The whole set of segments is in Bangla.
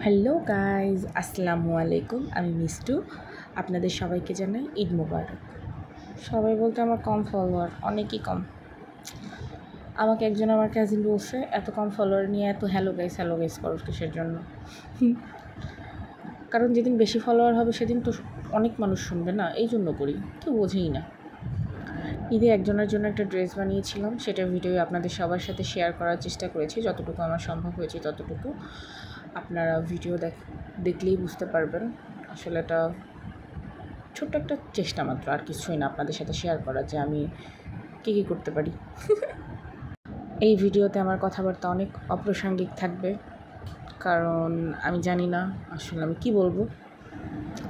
হ্যালো গাইজ, আসসালামু আলাইকুম। আমি মিষ্টু। আপনাদের সবাইকে জানাই ঈদ মোবারক। সবাই বলতে আমার কম ফলোয়ার, অনেকই কম। আমাকে একজন আমার কাজিন বলছে, এত কম ফলোয়ার নিয়ে এত হ্যালো গাইস করো কিসের জন্য? কারণ যেদিন বেশি ফলোয়ার হবে সেদিন তো অনেক মানুষ শুনবে না, এই জন্য করি। কেউ বোঝেই না। ঈদে একজনের জন্য একটা ড্রেস বানিয়েছিলাম, সেটা ভিডিও আপনাদের সবার সাথে শেয়ার করার চেষ্টা করেছি, যতটুকু আমার সম্ভব হয়েছে ততটুকু। আপনারা ভিডিও দেখলেই বুঝতে পারবেন। আসলে এটা ছোট্ট একটা চেষ্টা মাত্র, আর কিছুই না আপনাদের সাথে শেয়ার করা যে আমি কী করতে পারি। এই ভিডিওতে আমার কথাবার্তা অনেক অপ্রাসঙ্গিক থাকবে, কারণ আমি জানি না আসলে আমি কি বলবো।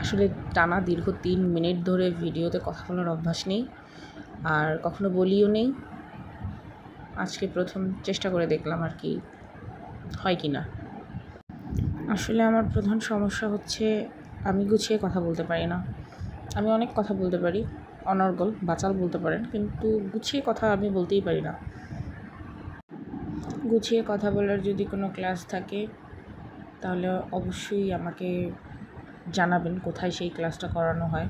আসলে টানা দীর্ঘ 3 মিনিট ধরে ভিডিওতে কথা বলার অভ্যাস নেই, আর কখনো বলিও নেই। আজকে প্রথম চেষ্টা করে দেখলাম আর কি হয় কি না। আসলে আমার প্রধান সমস্যা হচ্ছে আমি গুছিয়ে কথা বলতে পারি না। আমি অনেক কথা বলতে পারি, অনর্গল বাচাল বলতে পারেন, কিন্তু গুছিয়ে কথা আমি বলতেই পারি না। গুছিয়ে কথা বলার যদি কোনো ক্লাস থাকে তাহলে অবশ্যই আমাকে জানাবেন কোথায় সেই ক্লাসটা করানো হয়।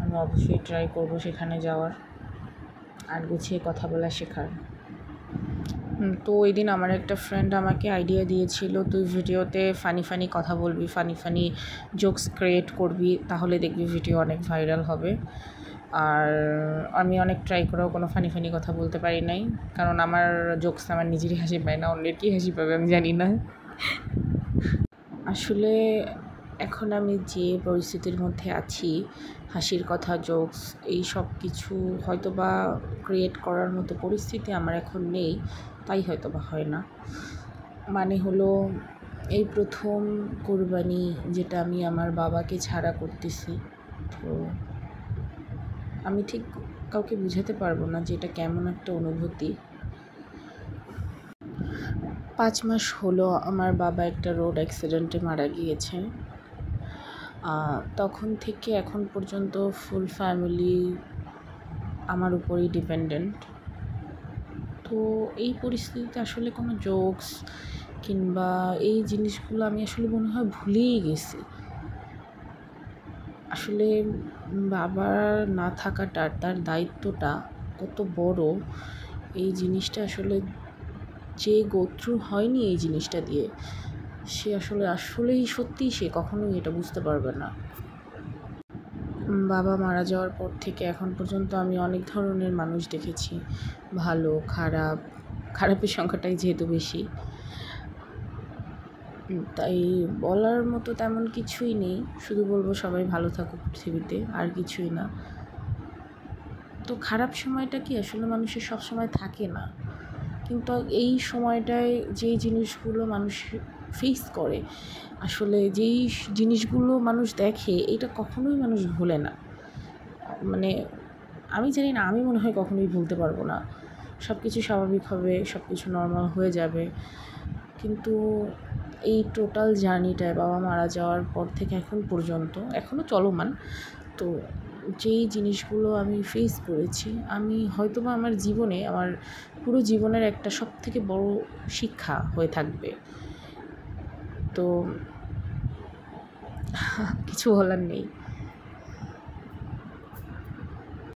আমি অবশ্যই ট্রাই করব সেখানে যাওয়ার আর গুছিয়ে কথা বলা শেখার। তো ওই দিন আমার একটা ফ্রেন্ড আমাকে আইডিয়া দিয়েছিল, তুই ভিডিওতে ফানি কথা বলবি, ফানি জোকস ক্রিয়েট করবি, তাহলে দেখবি ভিডিও অনেক ভাইরাল হবে। আর আমি অনেক ট্রাই করেও কোনো ফানি কথা বলতে পারি নাই, কারণ আমার জোকস আমার নিজেরই হাসি পায় না, অন্যের কি হাসি পাবে আমি জানি না। আসলে এখন আমি যে পরিস্থিতির মধ্যে আছি, হাসির কথা, জোকস এই সব কিছু হয়তো বা ক্রিয়েট করার মতো পরিস্থিতি আমার এখন নেই, তাই হয়তো বা হয় না। মানে হলো এই প্রথম কোরবানি যেটা আমি আমার বাবাকে ছাড়া করতেছি, তো আমি ঠিক কাউকে বুঝাতে পারবো না যে এটা কেমন একটা অনুভূতি। 5 মাস হলো আমার বাবা একটা রোড অ্যাক্সিডেন্টে মারা গিয়েছে। তখন থেকে এখন পর্যন্ত ফুল ফ্যামিলি আমার উপরেই ডিপেন্ডেন্ট। তো এই পরিস্থিতিতে আসলে কোনো জোকস কিংবা এই জিনিসগুলো আমি আসলে মনে হয় ভুলেই গেছি। আসলে বাবার না থাকাটা, তার দায়িত্বটা কত বড়, এই জিনিসটা আসলে যে গোত্র হয়নি এই জিনিসটা দিয়ে, সে আসলেই সত্যিই সে কখনোই এটা বুঝতে পারবে না। বাবা মারা যাওয়ার পর থেকে এখন পর্যন্ত আমি অনেক ধরনের মানুষ দেখেছি, ভালো খারাপ, খারাপের সংখ্যাটাই যেহেতু বেশি, তাই বলার মতো তেমন কিছুই নেই। শুধু বলবো সবাই ভালো থাকুক পৃথিবীতে, আর কিছুই না। তো খারাপ সময়টা কি আসলে মানুষের সব সময় থাকে না, কিন্তু এই সময়টায় যেই জিনিসগুলো মানুষ ফেস করে, আসলে যেই জিনিসগুলো মানুষ দেখে, এটা কখনোই মানুষ ভোলে না। মানে আমি জানি না, আমি মনে হয় কখনোই ভুলতে পারবো না। সব কিছু স্বাভাবিক হবে, সব কিছু নর্মাল হয়ে যাবে, কিন্তু এই টোটাল জার্নিটায় বাবা মারা যাওয়ার পর থেকে এখন পর্যন্ত এখনও চলমান, তো যেই জিনিসগুলো আমি ফেস করেছি, আমি হয়তোবা আমার জীবনে, আমার পুরো জীবনের একটা সবথেকে বড় শিক্ষা হয়ে থাকবে। তো কিছু বলার নেই।